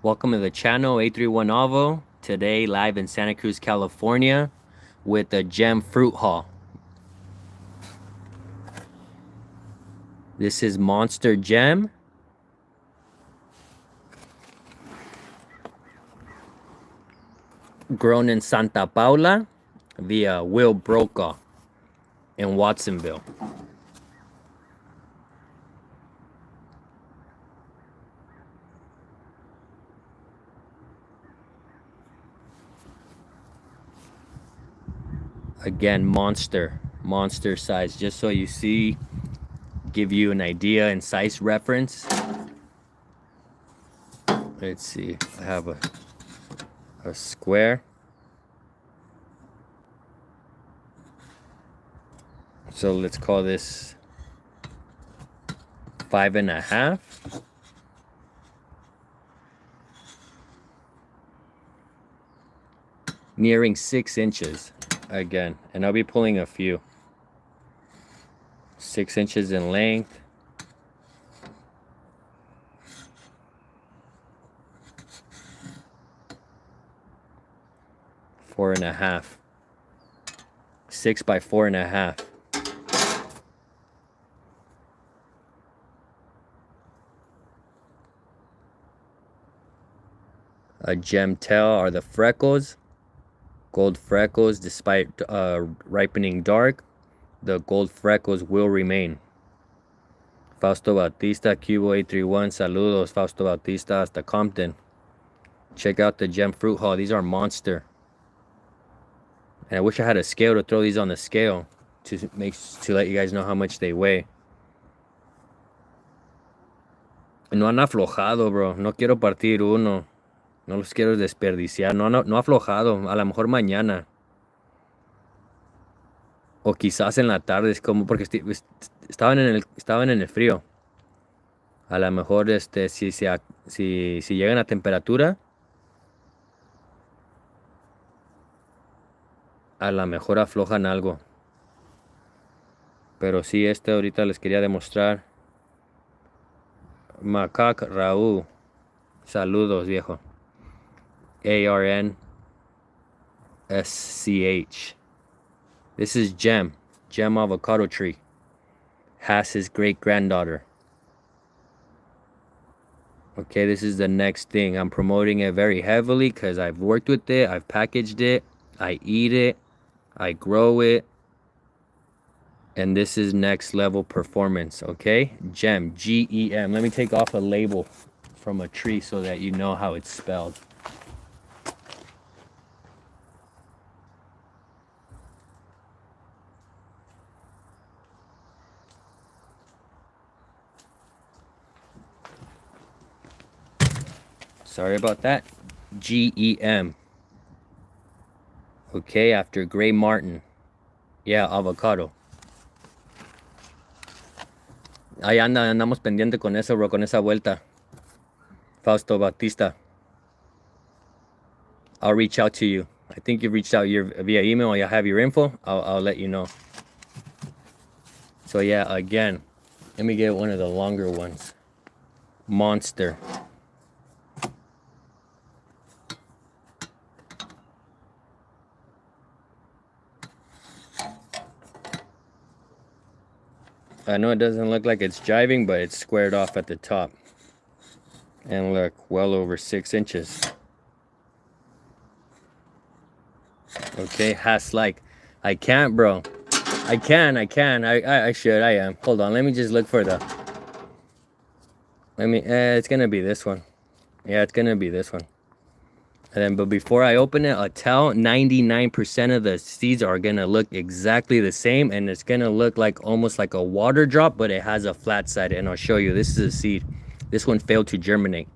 Welcome to the channel, A31 Avo. Today, live in Santa Cruz, California, with the Gem Fruit Haul. This is Monster Gem. Grown in Santa Paula via Will Brokaw in Watsonville. Again, monster size, just so you see, give you an idea and size reference. Let's see, I have a square. So let's call this 5.5. Nearing 6 inches again, and I'll be pulling a few. 6 inches in length. Four and a half. 6 by 4.5. A gem tail are the freckles. Gold freckles, despite ripening dark, the gold freckles will remain. Fausto Bautista, Cubo 831, saludos, Fausto Bautista hasta Compton. Check out the Gem Fruit Haul. These are monster. And I wish I had a scale to throw these on the scale to let you guys know how much they weigh. No han aflojado, bro. No quiero partir uno. No los quiero desperdiciar. No ha aflojado. A lo mejor mañana. O quizás en la tarde. Es como porque estaban en el frío. A lo mejor si llegan a temperatura, a lo mejor aflojan algo. Pero sí, ahorita les quería demostrar. Macac Raúl. Saludos, viejo. ARNSCH. This is Gem avocado tree. Has his great granddaughter. Okay, this is the next thing. I'm promoting it very heavily because I've worked with it, I've packaged it, I eat it, I grow it, and this is next level performance. Okay, Gem, G-E-M. Let me take off a label from a tree so that you know how it's spelled. Sorry about that. G-E-M. Okay, after Gray Martin. Yeah, avocado. Ahí andamos pendiente con eso, bro, con esa vuelta. Fausto Bautista. I'll reach out to you. I think you've reached out via email. I have your info. I'll let you know. So yeah, again, let me get one of the longer ones. Monster. I know it doesn't look like it's jiving, but it's squared off at the top. And look, well over 6 inches. Okay, has like, I can't, bro. I can. I should. I am. Hold on. Let me just look for the. It's gonna be this one. Yeah, it's gonna be this one. And then, but before I open it, I'll tell 99% of the seeds are gonna look exactly the same, and it's gonna look like almost like a water drop, but it has a flat side. And I'll show you. This is a seed. This one failed to germinate,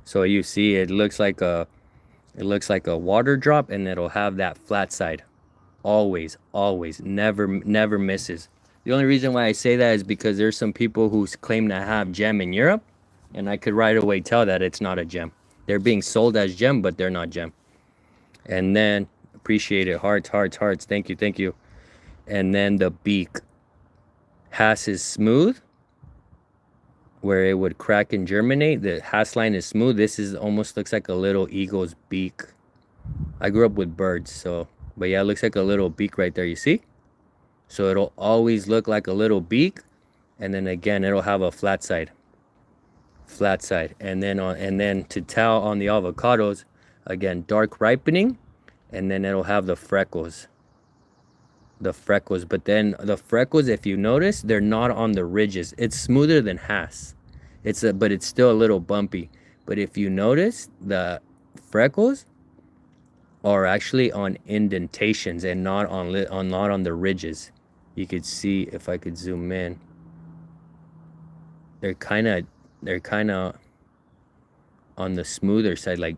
so you see it looks like a water drop, and it'll have that flat side. Always, never misses. The only reason why I say that is because there's some people who claim to have gem in Europe, and I could right away tell that it's not a gem. They're being sold as gem, but they're not gem. And then, appreciate it. Hearts. Thank you. And then the beak. Has is smooth. where it would crack and germinate. The Hass line is smooth. This is almost looks like a little eagle's beak. I grew up with birds, so, but yeah, it looks like a little beak right there, you see? So it'll always look like a little beak, and then again, it'll have a flat side. And then to tell on the avocados, again, dark ripening, and then it'll have the freckles. But then the freckles, if you notice, they're not on the ridges. It's smoother than Hass. But it's still a little bumpy. But if you notice, the freckles are actually on indentations and not on the ridges. You could see, if I could zoom in, they're kind of on the smoother side, like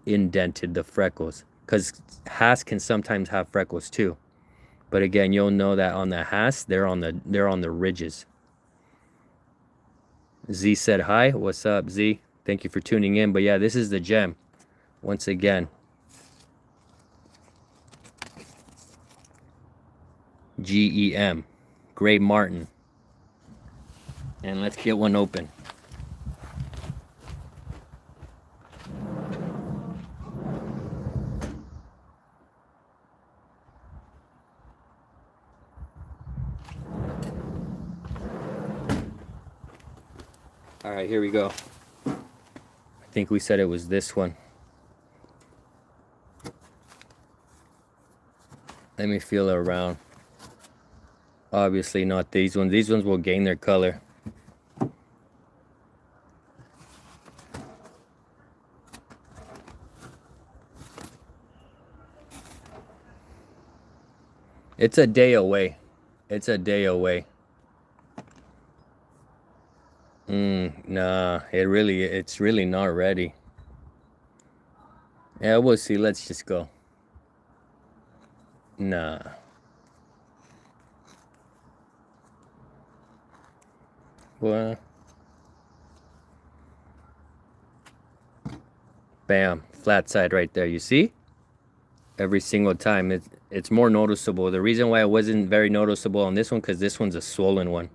indented, the freckles, because Hass can sometimes have freckles too. But again, you'll know that on the Hass, they're on the ridges. Z said hi. What's up, Z? Thank you for tuning in. But yeah, this is the gem. Once again, GEM, Gray Martin. And let's get one open. All right, here we go. I think we said it was this one. Let me feel around. Obviously not these ones. These ones will gain their color. It's a day away. It's a day away. Nah, it's really not ready. Yeah, we'll see. Let's just go. Nah. Well, bam, flat side right there. You see? Every single time it's more noticeable. The reason why it wasn't very noticeable on this one, because this one's a swollen one.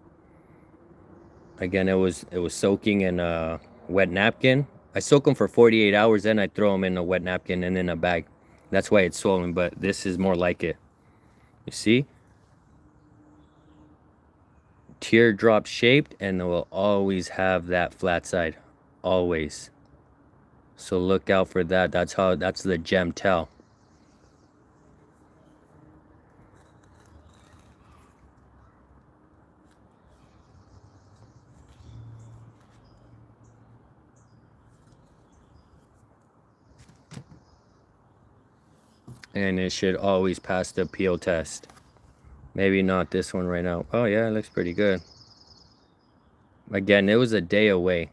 Again, it was soaking in a wet napkin. I soak them for 48 hours, then I throw them in a wet napkin and in a bag. That's why it's swollen, but this is more like it. You see? Teardrop shaped, and it will always have that flat side. Always. So look out for that. That's the gem tell. And it should always pass the peel test. Maybe not this one right now. Oh yeah, it looks pretty good. Again, it was a day away.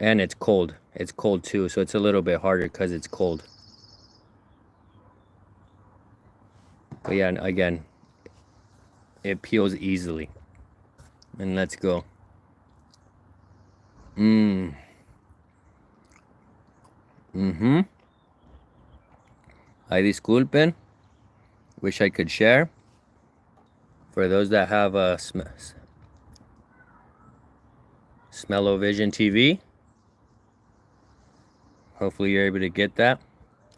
And it's cold. It's cold too, so it's a little bit harder because it's cold. But yeah, again, it peels easily. And let's go. Ay, disculpen. Wish I could share. For those that have a Smell-O-Vision TV, hopefully you're able to get that.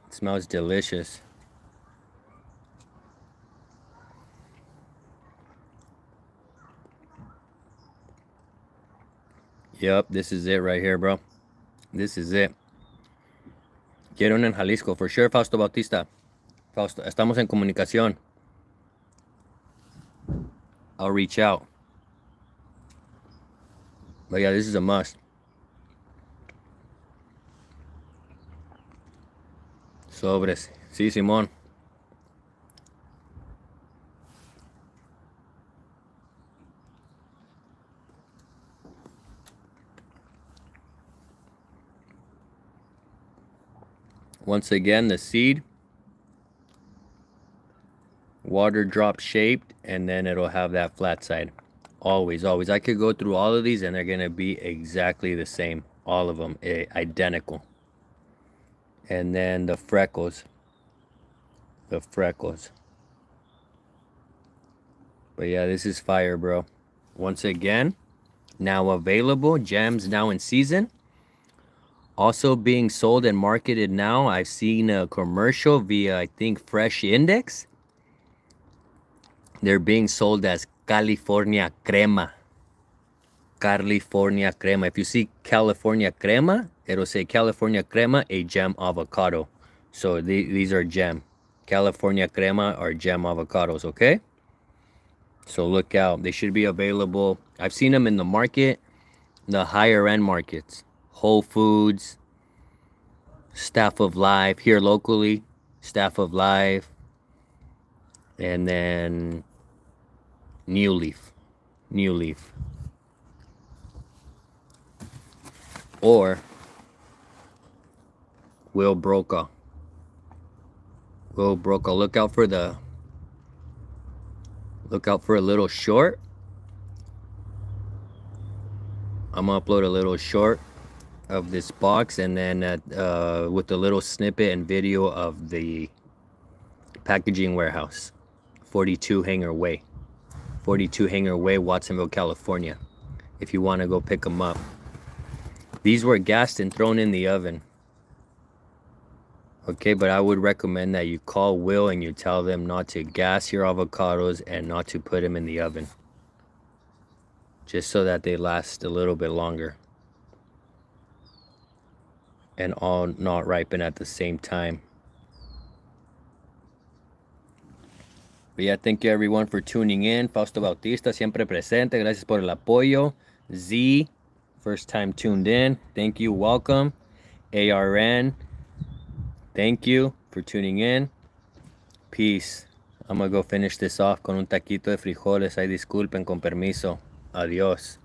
It smells delicious. Yep, this is it right here, bro. This is it. Quiero uno en Jalisco, for sure, Fausto Bautista. Fausto, estamos en comunicación. I'll reach out. But yeah, this is a must. Sobres. Sí, Simón. Once again, the seed, water drop shaped, and then it'll have that flat side. Always, always. I could go through all of these and they're going to be exactly the same. All of them identical. And then the freckles. The freckles. But yeah, this is fire, bro. Once again, now available. Jams now in season. Also being sold and marketed now. I've seen a commercial via, I think, Fresh Index. They're being sold as California Crema. California Crema. If you see California Crema, it'll say California Crema, a gem avocado. So these are gem. California Crema are gem avocados, okay? So look out. They should be available. I've seen them in the market, the higher end markets. Whole Foods, Staff of Life, here locally, Staff of Life, and then New Leaf. Or Will Brokaw. Look out for a little short. I'm gonna upload a little short of this box, and then with a little snippet and video of the packaging warehouse. 42 Hanger Way, Watsonville, California. If you want to go pick them up. These were gassed and thrown in the oven. Okay, but I would recommend that you call Will and you tell them not to gas your avocados and not to put them in the oven. Just so that they last a little bit longer. And all not ripen at the same time. But yeah, thank you everyone for tuning in. Fausto Bautista, siempre presente. Gracias por el apoyo. Z, first time tuned in. Thank you, welcome. ARN, thank you for tuning in. Peace. I'm gonna go finish this off con un taquito de frijoles. Ay, disculpen, con permiso. Adiós.